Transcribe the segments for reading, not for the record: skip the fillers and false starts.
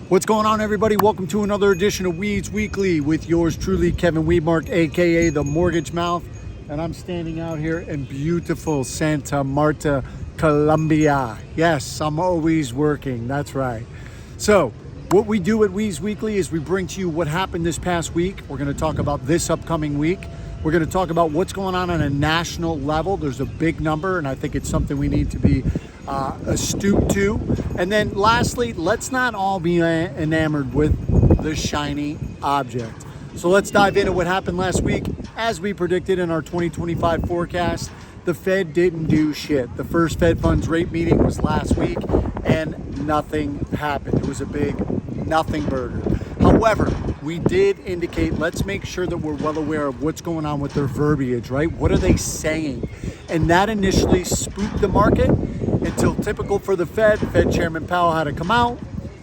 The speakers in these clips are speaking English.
What's going on, everybody? Welcome to another edition of Weeds Weekly with yours truly, Kevin Weedmark, aka the Mortgage Mouth, and I'm standing out here in beautiful Santa Marta, Colombia. Yes, I'm always working. That's right. So, what we do at Weeds Weekly is we bring to you what happened this past week. We're going to talk about this upcoming week. We're going to talk about what's going on a national level. There's a big number, and I think it's something we need to be astute to. And then lastly, let's not all be enamored with the shiny object. So let's dive into what happened last week. As we predicted in our 2025 forecast, the Fed didn't do shit. The first Fed funds rate meeting was last week and nothing happened. It was a big nothing burger. However, we did indicate, let's make sure that we're well aware of what's going on with their verbiage, right? What are they saying? And that initially spooked the market until, typical for the Fed Chairman Powell had to come out,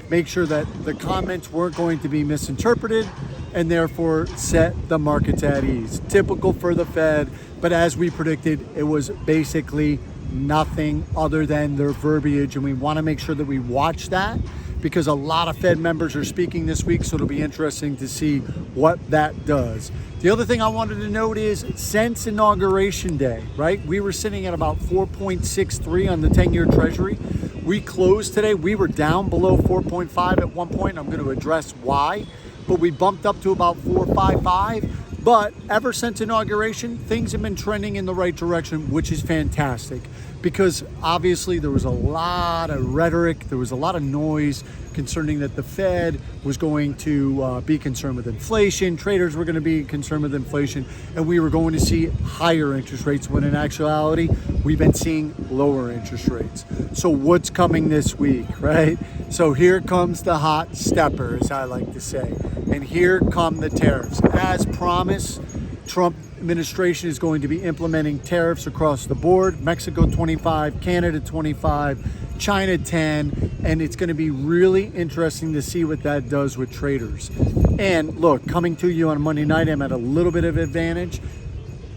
make sure that the comments weren't going to be misinterpreted, and therefore set the markets at ease. Typical for the Fed, but as we predicted, it was basically nothing other than their verbiage, and we want to make sure that we watch that because a lot of Fed members are speaking this week, so it'll be interesting to see what that does. The other thing I wanted to note is since Inauguration Day, right? We were sitting at about 4.63 on the 10-year Treasury. We closed today. We were down below 4.5 at one point. I'm going to address why, but we bumped up to about 4.55. But ever since inauguration, things have been trending in the right direction, which is fantastic because obviously there was a lot of rhetoric, there was a lot of noise concerning that the Fed was going to be concerned with inflation, traders were going to be concerned with inflation, and we were going to see higher interest rates when in actuality, we've been seeing lower interest rates. So what's coming this week, right? So here comes the Hotstepper, as I like to say, and here come the tariffs. As promised, Trump administration is going to be implementing tariffs across the board. Mexico 25, Canada 25, China 10, and it's going to be really interesting to see what that does with traders. And look, coming to you on Monday night, I'm at a little bit of advantage.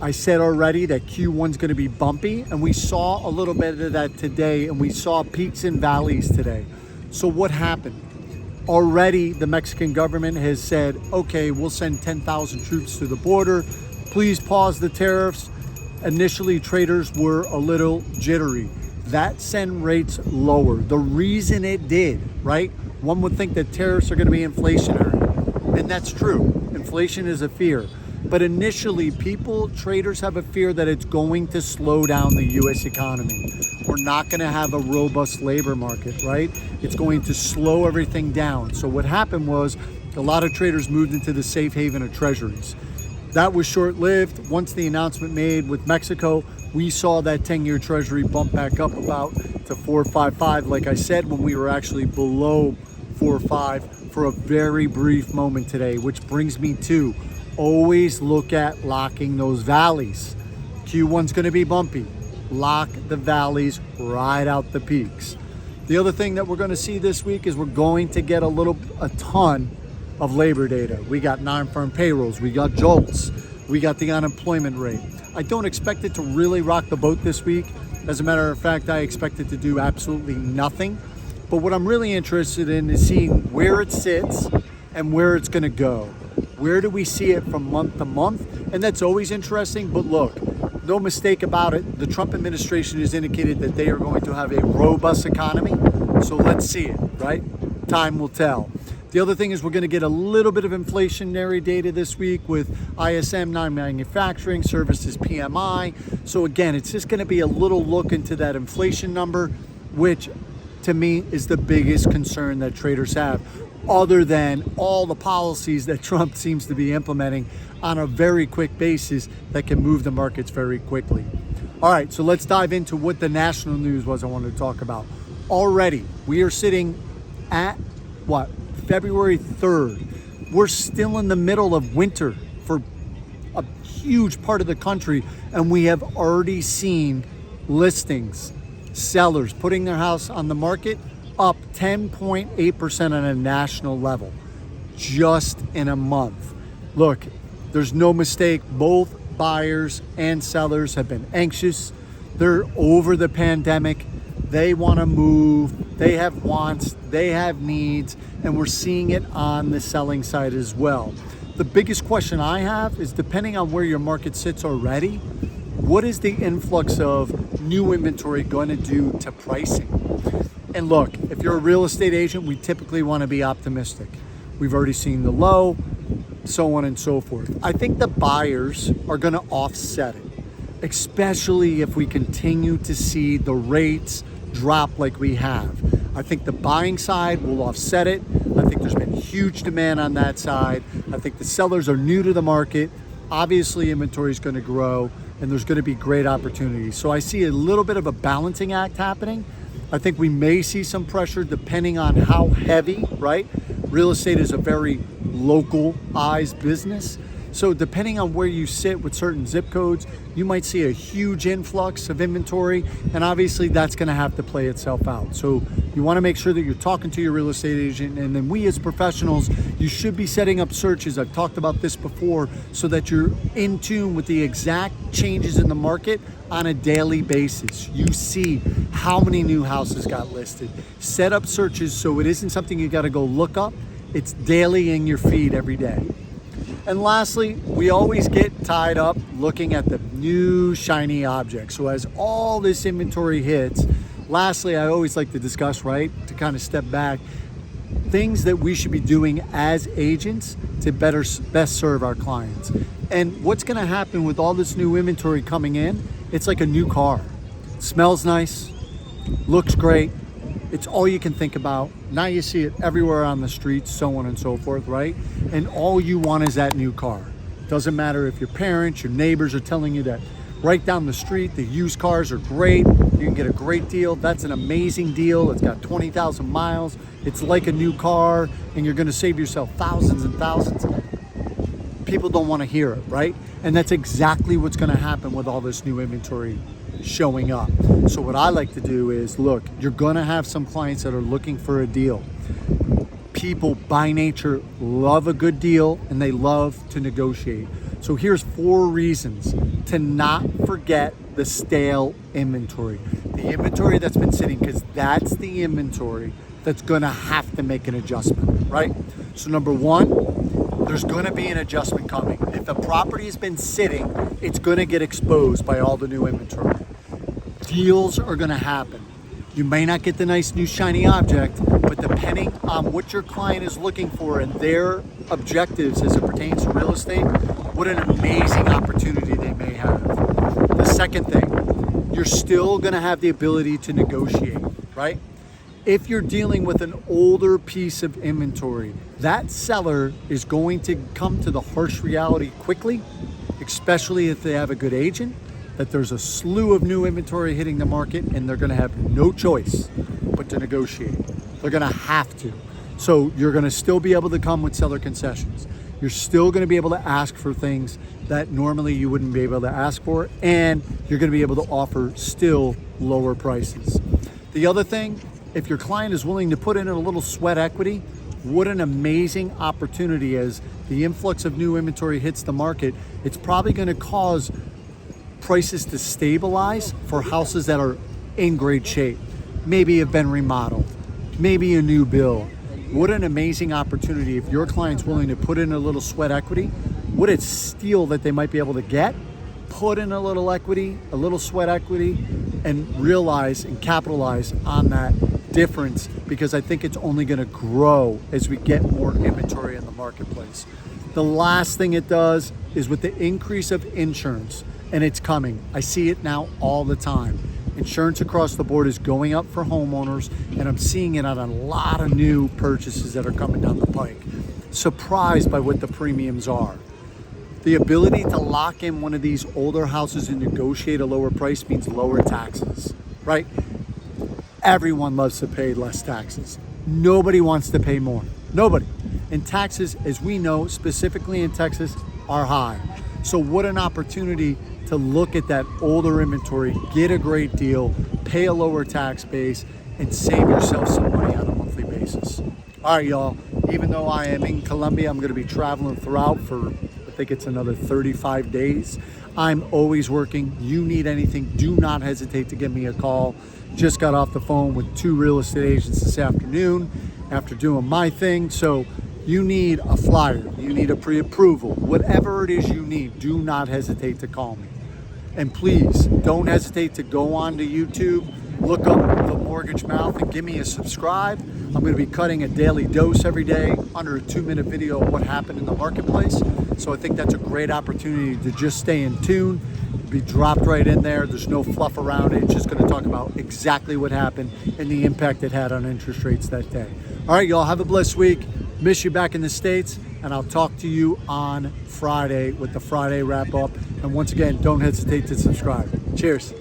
I said already that Q1's going to be bumpy, and we saw a little bit of that today, and we saw peaks and valleys today. So what happened? Already the Mexican government has said, okay, we'll send 10,000 troops to the border. Please pause the tariffs. Initially, traders were a little jittery. That sent rates lower. The reason it did, right? One would think that tariffs are going to be inflationary, and that's true. Inflation is a fear. But initially, traders have a fear that it's going to slow down the U.S. economy. We're not going to have a robust labor market, right? It's going to slow everything down. So what happened was a lot of traders moved into the safe haven of treasuries. That was short-lived. Once the announcement made with Mexico, we saw that 10-year Treasury bump back up about to 4.55, like I said, when we were actually below 4.5 for a very brief moment today, which brings me to always look at locking those valleys. Q1's going to be bumpy. Lock the valleys, ride out the peaks. The other thing that we're going to see this week is we're going to get a ton of labor data. We got non-farm payrolls, we got JOLTS, we got the unemployment rate. I don't expect it to really rock the boat this week. As a matter of fact, I expect it to do absolutely nothing. But what I'm really interested in is seeing where it sits and where it's going to go. Where do we see it from month to month? And that's always interesting. But look, no mistake about it, the Trump administration has indicated that they are going to have a robust economy. So let's see it, right? Time will tell. The other thing is we're going to get a little bit of inflationary data this week with ISM, non-manufacturing, services PMI. So again, it's just going to be a little look into that inflation number, which to me is the biggest concern that traders have, other than all the policies that Trump seems to be implementing on a very quick basis that can move the markets very quickly. All right, so let's dive into what the national news was I wanted to talk about. Already, we are sitting at what? February 3rd. We're still in the middle of winter for a huge part of the country, and we have already seen listings, sellers putting their house on the market up 10.8% on a national level just in a month. Look, there's no mistake, both buyers and sellers have been anxious. They're over the pandemic. They want to move, they have wants, they have needs, and we're seeing it on the selling side as well. The biggest question I have is, depending on where your market sits already, what is the influx of new inventory going to do to pricing? And look, if you're a real estate agent, we typically want to be optimistic. We've already seen the low, so on and so forth. I think the buyers are going to offset it, especially if we continue to see the rates drop like we have. I think the buying side will offset it. I think there's been huge demand on that side. I think the sellers are new to the market. Obviously, inventory is going to grow and there's going to be great opportunities. So I see a little bit of a balancing act happening. I think we may see some pressure depending on how heavy, right? Real estate is a very localized business. So depending on where you sit with certain zip codes, you might see a huge influx of inventory, and obviously that's going to have to play itself out. So you want to make sure that you're talking to your real estate agent, and then we as professionals, you should be setting up searches. I've talked about this before, so that you're in tune with the exact changes in the market on a daily basis. You see how many new houses got listed. Set up searches so it isn't something you got to go look up. It's daily in your feed every day. And lastly, we always get tied up looking at the new shiny object. So as all this inventory hits, lastly, I always like to discuss, right, to kind of step back, things that we should be doing as agents to best serve our clients. And what's going to happen with all this new inventory coming in, it's like a new car. It smells nice, looks great. It's all you can think about. Now you see it everywhere on the streets, so on and so forth, right? And all you want is that new car. Doesn't matter if your parents, your neighbors are telling you that right down the street, the used cars are great. You can get a great deal. That's an amazing deal. It's got 20,000 miles. It's like a new car, and you're gonna save yourself thousands and thousands. People don't wanna hear it, right? And that's exactly what's gonna happen with all this new inventory showing up. So what I like to do is, look, you're gonna have some clients that are looking for a deal. People by nature love a good deal and they love to negotiate. So here's 4 reasons to not forget the stale inventory. The inventory that's been sitting, because that's the inventory that's gonna have to make an adjustment, right? So number 1, there's gonna be an adjustment coming. If the property has been sitting, it's gonna get exposed by all the new inventory. Deals are gonna happen. You may not get the nice new shiny object, but depending on what your client is looking for and their objectives as it pertains to real estate, what an amazing opportunity they may have. The second thing, you're still gonna have the ability to negotiate, right? If you're dealing with an older piece of inventory, that seller is going to come to the harsh reality quickly, especially if they have a good agent, that there's a slew of new inventory hitting the market and they're gonna have no choice but to negotiate. They're gonna have to. So you're gonna still be able to come with seller concessions. You're still gonna be able to ask for things that normally you wouldn't be able to ask for, and you're gonna be able to offer still lower prices. The other thing, if your client is willing to put in a little sweat equity, what an amazing opportunity. As the influx of new inventory hits the market, it's probably gonna cause prices to stabilize for houses that are in great shape, maybe have been remodeled, maybe a new build. What an amazing opportunity if your client's willing to put in a little sweat equity. What a steal that they might be able to get. Put in a little equity, a little sweat equity, and realize and capitalize on that difference, because I think it's only going to grow as we get more inventory in the marketplace. The last thing it does is, with the increase of insurance, and it's coming. I see it now all the time. Insurance across the board is going up for homeowners, and I'm seeing it on a lot of new purchases that are coming down the pike. Surprised by what the premiums are. The ability to lock in one of these older houses and negotiate a lower price means lower taxes, right? Everyone loves to pay less taxes. Nobody wants to pay more. Nobody. And taxes, as we know, specifically in Texas, are high. So what an opportunity to look at that older inventory, get a great deal, pay a lower tax base, and save yourself some money on a monthly basis. All right, y'all, even though I am in Colombia, I'm gonna be traveling throughout for, I think it's another 35 days. I'm always working. You need anything, do not hesitate to give me a call. Just got off the phone with 2 real estate agents this afternoon after doing my thing. So you need a flyer, you need a pre-approval, whatever it is you need, do not hesitate to call me. And please don't hesitate to go on to YouTube, look up The Mortgage Mouth and give me a subscribe. I'm going to be cutting a daily dose every day, under a 2-minute video of what happened in the marketplace. So I think that's a great opportunity to just stay in tune, be dropped right in there. There's no fluff around it. It's just going to talk about exactly what happened and the impact it had on interest rates that day. All right, y'all, have a blessed week. Miss you back in the States, and I'll talk to you on Friday with the Friday wrap up. And once again, don't hesitate to subscribe. Cheers.